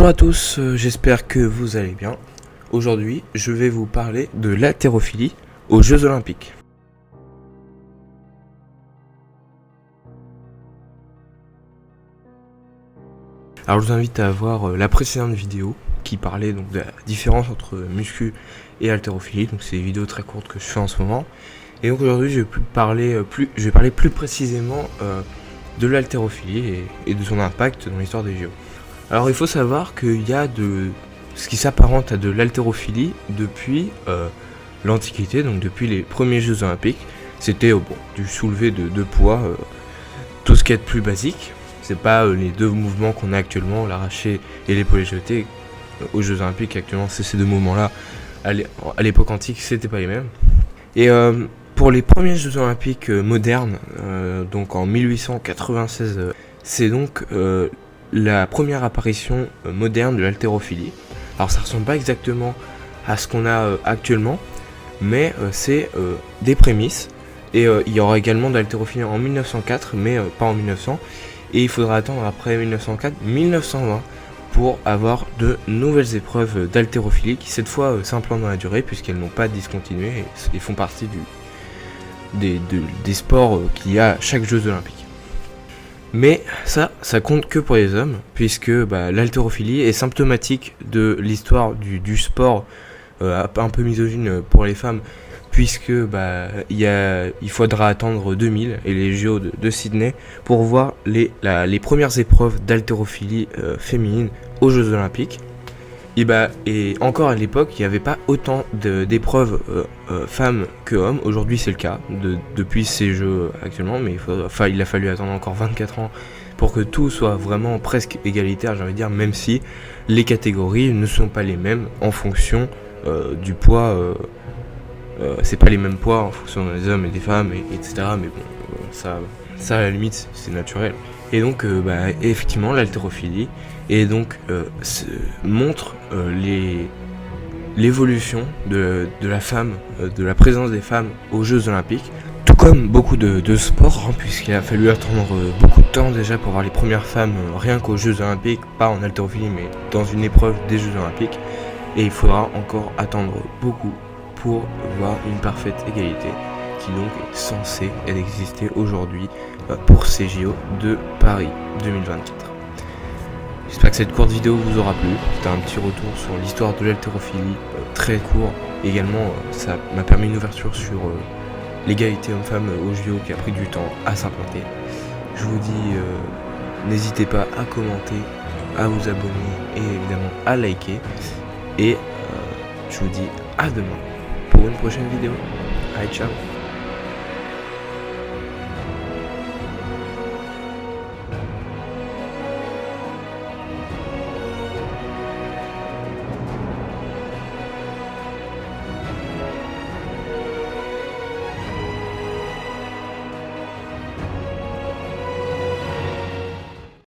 Bonjour à tous, j'espère que vous allez bien. Aujourd'hui, je vais vous parler de l'haltérophilie aux Jeux Olympiques. Alors je vous invite à voir la précédente vidéo qui parlait donc de la différence entre muscu et haltérophilie. Donc c'est des vidéos très courtes que je fais en ce moment. Et donc aujourd'hui, je vais parler plus précisément de l'haltérophilie et de son impact dans l'histoire des JO. Alors il faut savoir qu'il y a ce qui s'apparente à de l'haltérophilie depuis l'Antiquité, donc depuis les premiers Jeux Olympiques. C'était du soulevé de poids, tout ce qui est de plus basique. C'est pas les deux mouvements qu'on a actuellement, l'arraché et l'épaulé jeté aux Jeux Olympiques. Actuellement, c'est ces deux mouvements-là. À l'époque antique, c'était pas les mêmes. Et pour les premiers Jeux Olympiques modernes, donc en 1896, c'est donc la première apparition moderne de l'haltérophilie. Alors ça ressemble pas exactement à ce qu'on a actuellement, mais c'est des prémices. Et il y aura également de l'haltérophilie en 1904, mais pas en 1900. Et il faudra attendre après 1904-1920 pour avoir de nouvelles épreuves d'haltérophilie qui cette fois s'implantent dans la durée puisqu'elles n'ont pas discontinué et font partie des sports qu'il y a à chaque Jeux Olympiques. Mais ça compte que pour les hommes, puisque l'haltérophilie est symptomatique de l'histoire du sport un peu misogyne pour les femmes, puisque il faudra attendre 2000 et les JO de Sydney pour voir les premières épreuves d'haltérophilie féminine aux Jeux Olympiques. Et encore à l'époque, il n'y avait pas autant d'épreuves femmes que hommes. Aujourd'hui, c'est le cas depuis ces jeux actuellement, mais il a fallu attendre encore 24 ans pour que tout soit vraiment presque égalitaire, j'ai envie de dire, même si les catégories ne sont pas les mêmes en fonction du poids. C'est pas les mêmes poids en fonction des hommes et des femmes, etc. Mais bon, ça à la limite, c'est naturel. Et donc, effectivement, l'haltérophilie montre l'évolution de la femme, de la présence des femmes aux Jeux Olympiques, tout comme beaucoup de sports, puisqu'il a fallu attendre beaucoup de temps déjà pour voir les premières femmes rien qu'aux Jeux Olympiques, pas en haltérophilie, mais dans une épreuve des Jeux Olympiques. Et il faudra encore attendre beaucoup pour voir une parfaite égalité qui donc est censée exister aujourd'hui pour ces JO de Paris 2024. J'espère que cette courte vidéo vous aura plu. C'était un petit retour sur l'histoire de l'haltérophilie, très court. Également, ça m'a permis une ouverture sur l'égalité homme-femme aux JO qui a pris du temps à s'implanter. Je vous dis, n'hésitez pas à commenter, à vous abonner et évidemment à liker. Et je vous dis à demain pour une prochaine vidéo. Allez, ciao!